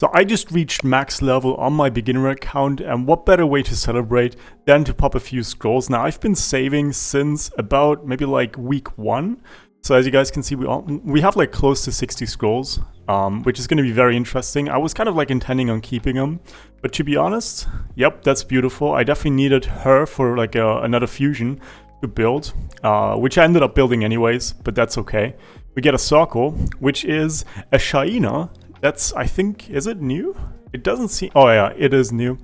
So I just reached max level on my beginner account, and what better way to celebrate than to pop a few scrolls. Now I've been saving since about maybe like week 1. So as you guys can see, we have like close to 60 scrolls, which is going to be very interesting. I was kind of like intending on keeping them, but to be honest, yep, that's beautiful. I definitely needed her for like another fusion to build, which I ended up building anyways, but that's okay. We get a circle, which is a Shaina. That's, I think, is it new? It doesn't seem, oh yeah, it is new.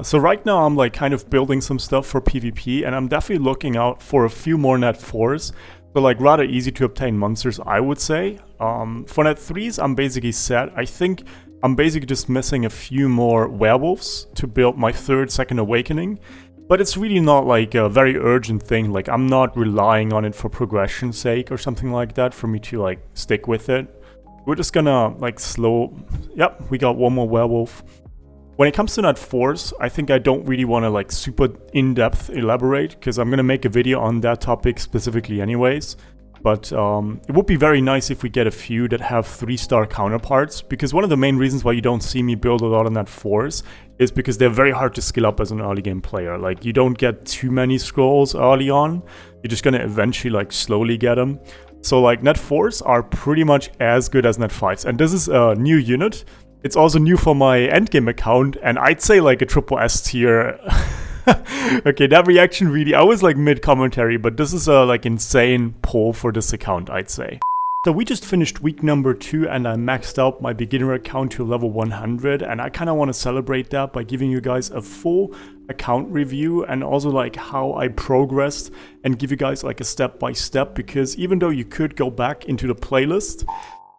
So right now I'm like kind of building some stuff for PvP, and I'm definitely looking out for a few more Nat 4s. So like rather easy to obtain monsters, I would say. For Nat 3s, I'm basically set. I think I'm basically just missing a few more werewolves to build my third Second Awakening. But it's really not like a very urgent thing. Like I'm not relying on it for progression's sake or something like that for me to like stick with it. We're just gonna like yep, we got one more werewolf. When it comes to Nat 4s, I think I don't really want to like super in-depth elaborate, because I'm gonna make a video on that topic specifically anyways. But it would be very nice if we get a few that have 3-star counterparts, because one of the main reasons why you don't see me build a lot of Nat 4s is because they're very hard to skill up as an early game player. Like you don't get too many scrolls early on, you're just gonna eventually like slowly get them. So like Nat 4s are pretty much as good as Nat 5s, and this is a new unit. It's also new for my endgame account, and I'd say like a triple S tier. Okay, that reaction really, I was like mid-commentary, but this is a like insane pull for this account, I'd say. So we just finished week number 2, and I maxed out my beginner account to level 100, and I kind of want to celebrate that by giving you guys a full account review and also like how I progressed, and give you guys like a step-by-step, because even though you could go back into the playlist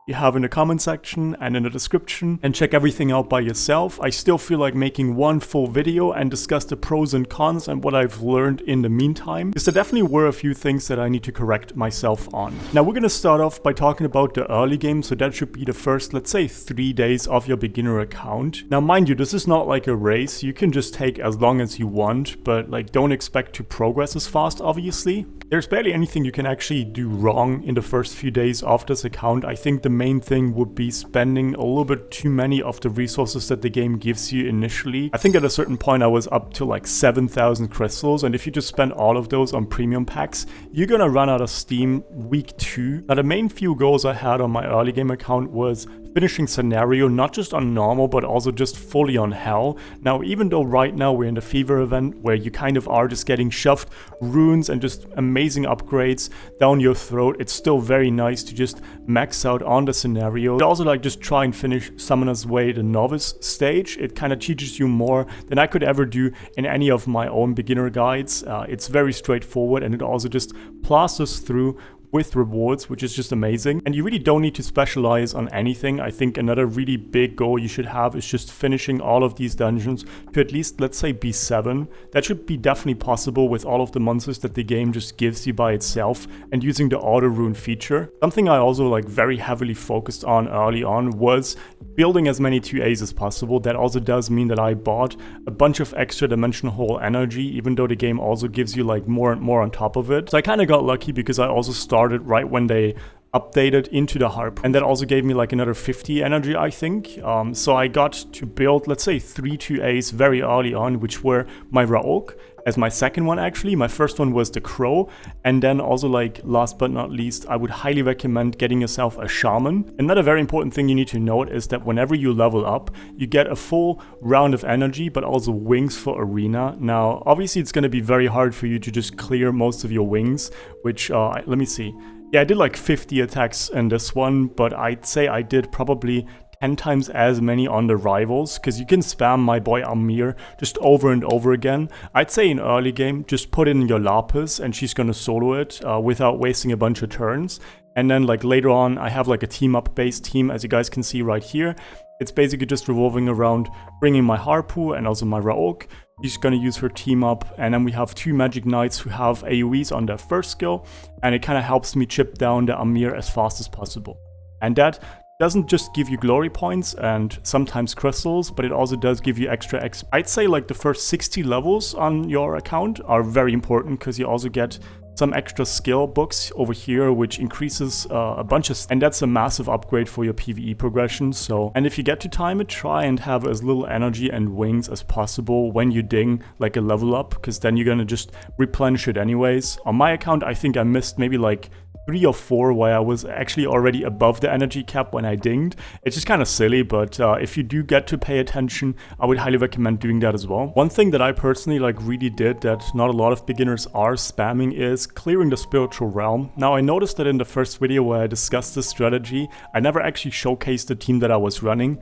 you have in the comment section and in the description and check everything out by yourself, I still feel like making one full video and discuss the pros and cons and what I've learned in the meantime, because there definitely were a few things that I need to correct myself on. Now we're gonna start off by talking about the early game, so that should be the first, let's say, 3 days of your beginner account. Now mind you, this is not like a race, you can just take as long as you want, but like don't expect to progress as fast, obviously. There's barely anything you can actually do wrong in the first few days of this account. I think the main thing would be spending a little bit too many of the resources that the game gives you initially. I think at a certain point I was up to like 7,000 crystals, and if you just spend all of those on premium packs, you're gonna run out of steam week 2. Now the main few goals I had on my early game account was finishing scenario, not just on normal, but also just fully on hell. Now, even though right now we're in the fever event where you kind of are just getting shoved runes and just amazing upgrades down your throat, it's still very nice to just max out on the scenario. Also like just try and finish Summoner's Way, the novice stage. It kind of teaches you more than I could ever do in any of my own beginner guides. It's very straightforward, and it also just plasters through with rewards, which is just amazing. And you really don't need to specialize on anything. I think another really big goal you should have is just finishing all of these dungeons to at least, let's say, B7. That should be definitely possible with all of the monsters that the game just gives you by itself, and using the auto rune feature. Something I also like very heavily focused on early on was building as many 2As as possible. That also does mean that I bought a bunch of extra dimensional hole energy, even though the game also gives you like more and more on top of it. So I kind of got lucky because I also started right when they updated into the harp, and that also gave me like another 50 energy, I think. So I got to build, let's say, 3 2As very early on, which were my Raok as my second one actually. My first one was the Crow, and then also like last but not least, I would highly recommend getting yourself a Shaman. Another very important thing you need to note is that whenever you level up, you get a full round of energy, but also wings for arena. Now obviously it's going to be very hard for you to just clear most of your wings, which let me see. Yeah, I did like 50 attacks in this one, but I'd say I did probably 10 times as many on the rivals, because you can spam my boy Amir just over and over again. I'd say in early game, just put in your Lapis and she's gonna solo it without wasting a bunch of turns. And then like later on, I have like a team up based team, as you guys can see right here. It's basically just revolving around bringing my Harpu and also my Raok. She's gonna use her team up, and then we have 2 Magic Knights who have AoEs on their first skill, and it kind of helps me chip down the Amir as fast as possible. And that doesn't just give you glory points and sometimes crystals, but it also does give you extra XP. I'd say like the first 60 levels on your account are very important, because you also get some extra skill books over here, which increases a bunch of, and that's a massive upgrade for your PvE progression. So, and if you get to time it, try and have as little energy and wings as possible when you ding like a level up, because then you're gonna just replenish it anyways. On my account, I think I missed maybe like 3 or 4 where I was actually already above the energy cap when I dinged. It's just kind of silly, but if you do get to pay attention, I would highly recommend doing that as well. One thing that I personally like really did that not a lot of beginners are spamming is clearing the spiritual realm. Now I noticed that in the first video where I discussed this strategy, I never actually showcased the team that I was running.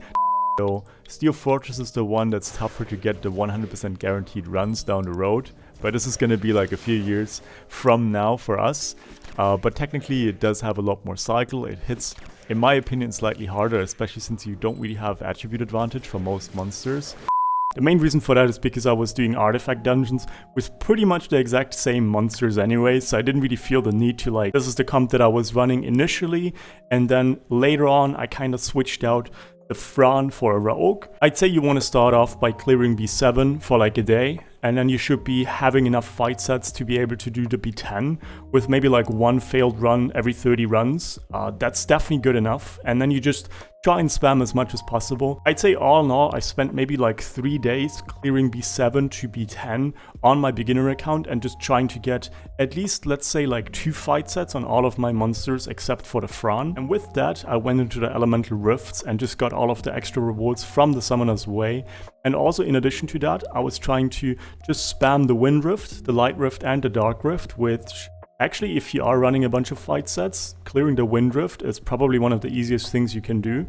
So Steel Fortress is the one that's tougher to get the 100% guaranteed runs down the road, but this is going to be like a few years from now for us. But technically it does have a lot more cycle. It hits, in my opinion, slightly harder, especially since you don't really have attribute advantage for most monsters. The main reason for that is because I was doing artifact dungeons with pretty much the exact same monsters anyway, so I didn't really feel the need to like, this is the comp that I was running initially, and then later on I kind of switched out the Fran for a Rogue. I'd say you want to start off by clearing B7 for like a day, and then you should be having enough fight sets to be able to do the B10 with maybe like 1 failed run every 30 runs. That's definitely good enough, and then you just try and spam as much as possible. I'd say all in all, I spent maybe like 3 days clearing B7 to B10 on my beginner account and just trying to get at least, let's say, like 2 fight sets on all of my monsters except for the Fran. And with that, I went into the Elemental Rifts and just got all of the extra rewards from the Summoner's Way. And also in addition to that, I was trying to just spam the Wind Rift, the Light Rift and the Dark Rift, which actually, if you are running a bunch of fight sets, clearing the Wind Rift is probably one of the easiest things you can do.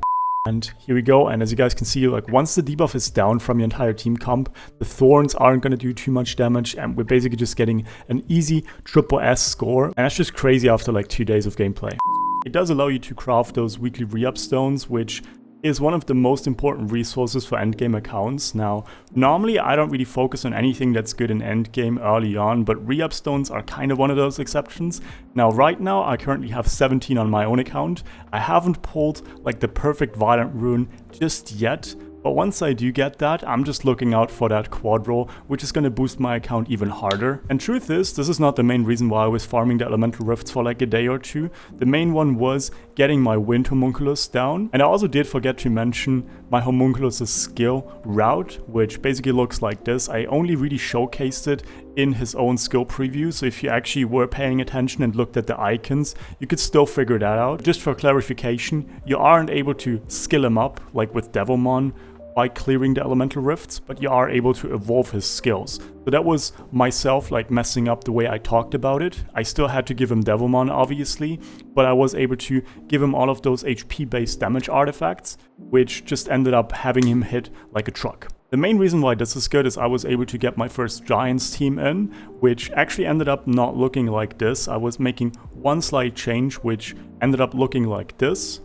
And here we go, and as you guys can see, like once the debuff is down from your entire team comp, the Thorns aren't going to do too much damage, and we're basically just getting an easy SSS score, and that's just crazy after like 2 days of gameplay. It does allow you to craft those weekly re-up stones, which is one of the most important resources for endgame accounts. Now, normally I don't really focus on anything that's good in endgame early on, but re-up stones are kind of one of those exceptions. Now, right now, I currently have 17 on my own account. I haven't pulled like the perfect Violent Rune just yet, but once I do get that, I'm just looking out for that quad roll, which is going to boost my account even harder. And truth is, this is not the main reason why I was farming the Elemental Rifts for like a day or two. The main one was getting my Wind Homunculus down. And I also did forget to mention my Homunculus' skill route, which basically looks like this. I only really showcased it in his own skill preview, so if you actually were paying attention and looked at the icons, you could still figure that out. Just for clarification, you aren't able to skill him up like with Devilmon by clearing the Elemental Rifts, but you are able to evolve his skills. So that was myself like messing up the way I talked about it. I still had to give him Devilmon obviously, but I was able to give him all of those HP based damage artifacts, which just ended up having him hit like a truck. The main reason why this is good is I was able to get my first Giants team in, which actually ended up not looking like this. I was making one slight change, which ended up looking like this.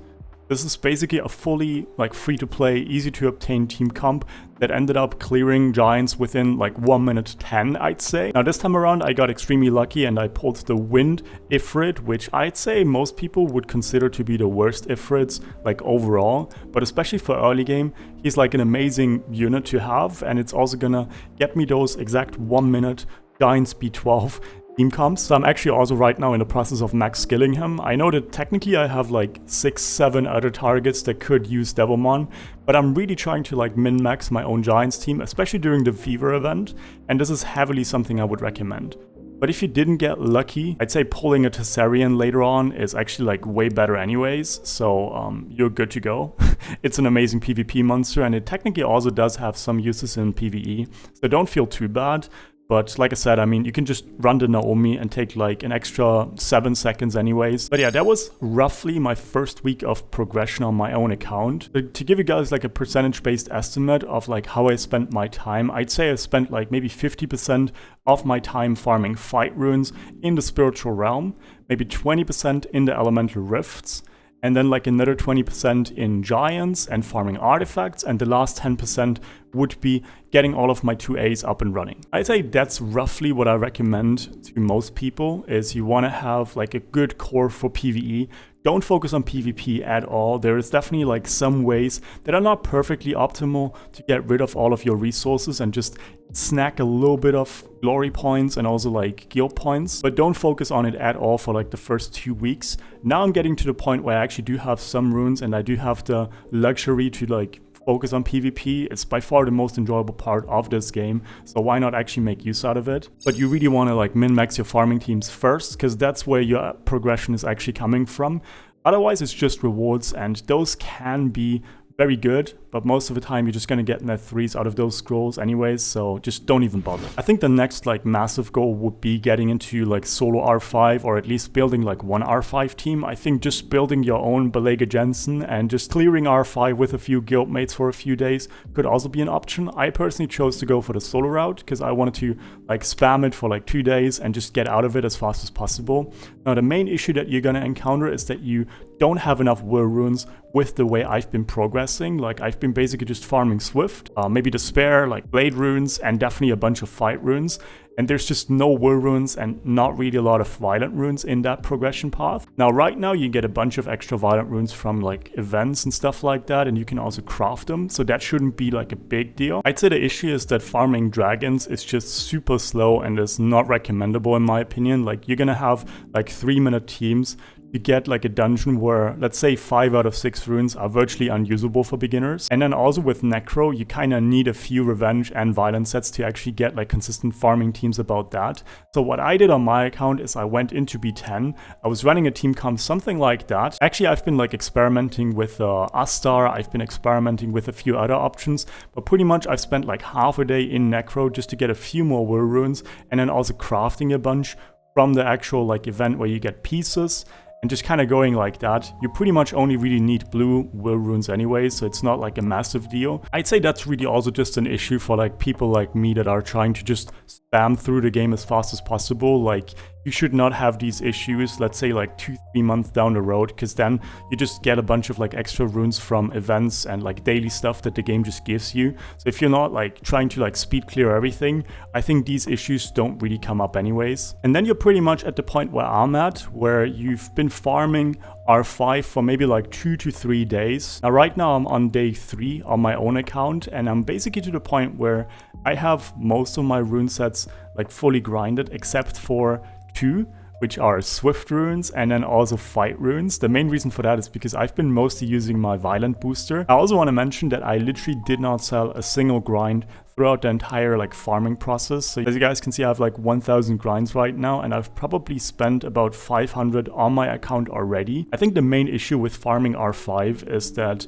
This is basically a fully like free-to-play, easy-to-obtain team comp that ended up clearing Giants within like 1 minute 10, I'd say. Now this time around I got extremely lucky and I pulled the Wind Ifrit, which I'd say most people would consider to be the worst Ifrits like overall, but especially for early game, he's like an amazing unit to have, and it's also gonna get me those exact 1 minute Giants B12 team comps. So I'm actually also right now in the process of max skilling him. I know that technically I have like 6-7 other targets that could use Devilmon, but I'm really trying to like min-max my own Giants team, especially during the Fever event, and this is heavily something I would recommend. But if you didn't get lucky, I'd say pulling a Tessarian later on is actually like way better anyways, so you're good to go. It's an amazing PvP monster, and it technically also does have some uses in PvE, so don't feel too bad. But like I said, I mean, you can just run the Naomi and take like an extra 7 seconds anyways. But yeah, that was roughly my first week of progression on my own account. To give you guys like a percentage-based estimate of like how I spent my time, I'd say I spent like maybe 50% of my time farming fight runes in the spiritual realm, maybe 20% in the elemental rifts, and then like another 20% in giants and farming artifacts, and the last 10% would be getting all of my 2As up and running. I'd say that's roughly what I recommend to most people, is you want to have like a good core for PvE don't focus on PvP at all. There is definitely like some ways that are not perfectly optimal to get rid of all of your resources and just snack a little bit of glory points and also like guild points, but don't focus on it at all for like the first 2 weeks. Now I'm getting to the point where I actually do have some runes and I do have the luxury to like focus on PvP. It's by far the most enjoyable part of this game, so why not actually make use out of it? But you really want to like min-max your farming teams first, because that's where your progression is actually coming from. Otherwise it's just rewards, and those can be very good, but most of the time you're just gonna get net 3s out of those scrolls anyways, so just don't even bother. I think the next like massive goal would be getting into like solo R5, or at least building like one R5 team. I think just building your own Belega Jensen and just clearing R5 with a few guildmates for a few days could also be an option. I personally chose to go for the solo route because I wanted to like spam it for like 2 days and just get out of it as fast as possible. Now the main issue that you're gonna encounter is that you don't have enough will runes with the way I've been progressing. Like I've been basically just farming Swift, maybe Despair, like Blade runes, and definitely a bunch of fight runes. And there's just no will runes and not really a lot of violent runes in that progression path. Now right now you get a bunch of extra violent runes from like events and stuff like that, and you can also craft them, so that shouldn't be like a big deal. I'd say the issue is that farming dragons is just super slow and is not recommendable in my opinion. Like you're gonna have like 3-minute teams to get like a dungeon where, let's say, 5 out of 6 runes are virtually unusable for beginners. And then also with Necro, you kind of need a few revenge and violence sets to actually get like consistent farming teams about that. So what I did on my account is I went into B10. I was running a team comp, something like that. Actually, I've been like experimenting with Astar. I've been experimenting with a few other options, but pretty much I've spent like half a day in Necro just to get a few more will runes, and then also crafting a bunch from the actual like event where you get pieces. And just kind of going like that. You pretty much only really need blue will runes anyway, so it's not like a massive deal. I'd say that's really also just an issue for like people like me that are trying to just spam through the game as fast as possible. Like you should not have these issues, let's say like 2-3 months down the road, because then you just get a bunch of like extra runes from events and like daily stuff that the game just gives you. So if you're not like trying to like speed clear everything, I think these issues don't really come up anyways. And then you're pretty much at the point where I'm at, where you've been farming R5 for maybe like 2 to 3 days. Now right now I'm on day 3 on my own account, and I'm basically to the point where I have most of my rune sets like fully grinded except for 2, which are Swift runes and then also fight runes. The main reason for that is because I've been mostly using my violent booster. I also want to mention that I literally did not sell a single grind throughout the entire like farming process. So as you guys can see, I have like 1000 grinds right now, and I've probably spent about 500 on my account already. I think the main issue with farming R5 is that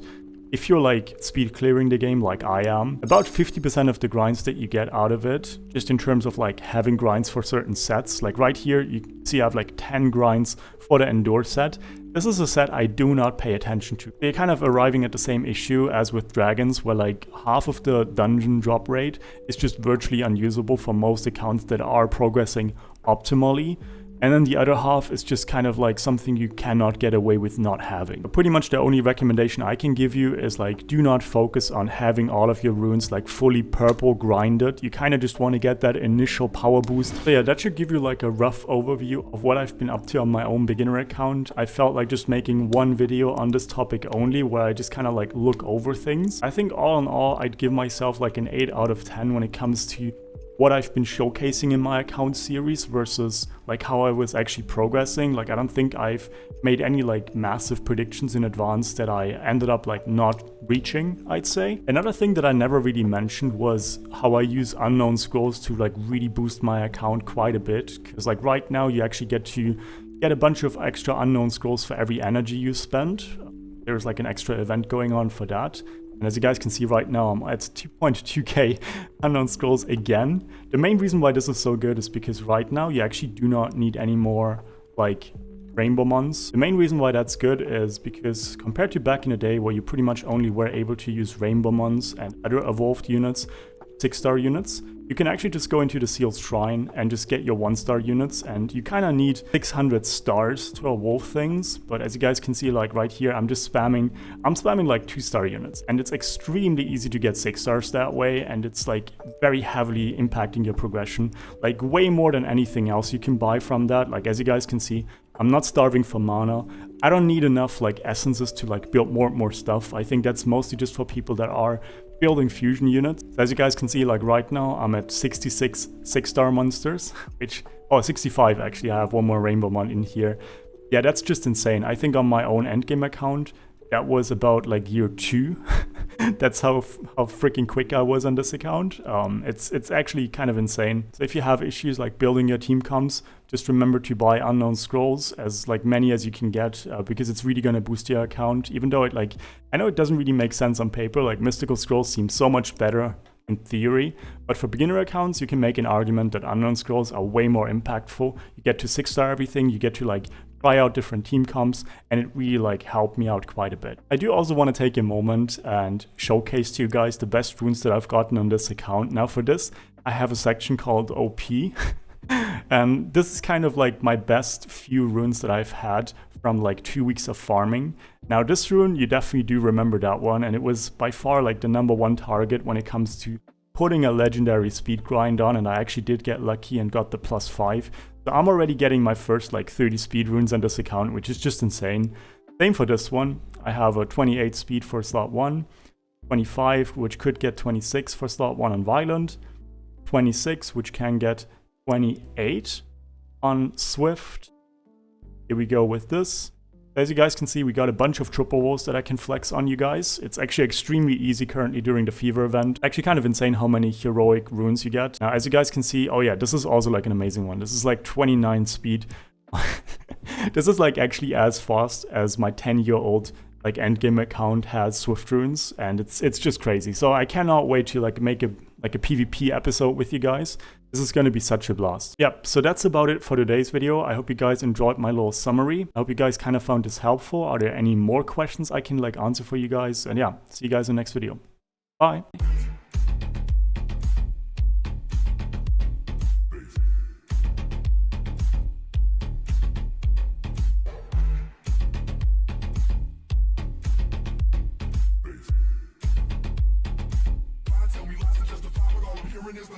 if you're like speed clearing the game like I am, about 50% of the grinds that you get out of it, just in terms of like having grinds for certain sets, like right here you see I have like 10 grinds for the Endure set. This is a set I do not pay attention to. They're kind of arriving at the same issue as with dragons, where like half of the dungeon drop rate is just virtually unusable for most accounts that are progressing optimally. And then the other half is just kind of like something you cannot get away with not having. But pretty much the only recommendation I can give you is like, do not focus on having all of your runes like fully purple grinded. You kind of just want to get that initial power boost. So yeah, that should give you like a rough overview of what I've been up to on my own beginner account. I felt like just making one video on this topic only, where I just kind of like look over things. I think all in all, I'd give myself like an 8 out of 10 when it comes to what I've been showcasing in my account series versus like how I was actually progressing. Like I don't think I've made any like massive predictions in advance that I ended up like not reaching, I'd say. Another thing that I never really mentioned was how I use unknown scrolls to like really boost my account quite a bit, because like right now you actually get to get a bunch of extra unknown scrolls for every energy you spend. There's like an extra event going on for that. And as you guys can see right now, I'm at 2.2k unknown scrolls again. The main reason why this is so good is because right now you actually do not need any more like rainbow mons. The main reason why that's good is because compared to back in the day where you pretty much only were able to use rainbow mons and other evolved units 6-star units. You can actually just go into the Sealed Shrine and just get your 1-star units, and you kind of need 600 stars to evolve things. But as you guys can see, like right here, I'm spamming like 2-star units, and it's extremely easy to get 6 stars that way, and it's like very heavily impacting your progression, like way more than anything else you can buy from that. Like as you guys can see, I'm not starving for mana. I don't need enough like essences to like build more and more stuff. I think that's mostly just for people that are building fusion units. As you guys can see, like right now I'm at 66 6-star monsters, which 65 actually. I have one more rainbow mon in here. Yeah, that's just insane. I think on my own endgame account that was about like year 2. That's how freaking quick I was on this account. It's actually kind of insane. So if you have issues like building your team comps, just remember to buy unknown scrolls, as like many as you can get, because it's really gonna boost your account. Even though it like, I know it doesn't really make sense on paper, like mystical scrolls seem so much better in theory, but for beginner accounts you can make an argument that unknown scrolls are way more impactful. You get to 6-star everything, you get to like try out different team comps, and it really like helped me out quite a bit. I do also want to take a moment and showcase to you guys the best runes that I've gotten on this account. Now for this, I have a section called OP, and this is kind of like my best few runes that I've had from like 2 weeks of farming. Now this rune, you definitely do remember that one, and it was by far like the #1 target when it comes to putting a legendary speed grind on, and I actually did get lucky and got the +5. So I'm already getting my first like 30 speed runes on this account, which is just insane. Same for this one. I have a 28 speed for slot 1, 25, which could get 26 for slot 1 on Violent, 26, which can get 28 on Swift. Here we go with this. As you guys can see, we got a bunch of triple walls that I can flex on you guys. It's actually extremely easy currently during the Fever event. Actually kind of insane how many heroic runes you get. Now, as you guys can see, oh yeah, this is also like an amazing one. This is like 29 speed. This is like actually as fast as my 10-year-old like endgame account has Swift runes, and it's just crazy. So I cannot wait to like make a PvP episode with you guys. This is going to be such a blast. Yep, so that's about it for today's video. I hope you guys enjoyed my little summary. I hope you guys kind of found this helpful. Are there any more questions I can like answer for you guys? And yeah, see you guys in the next video. Bye. Tell me lies to justify what all I'm hearing is the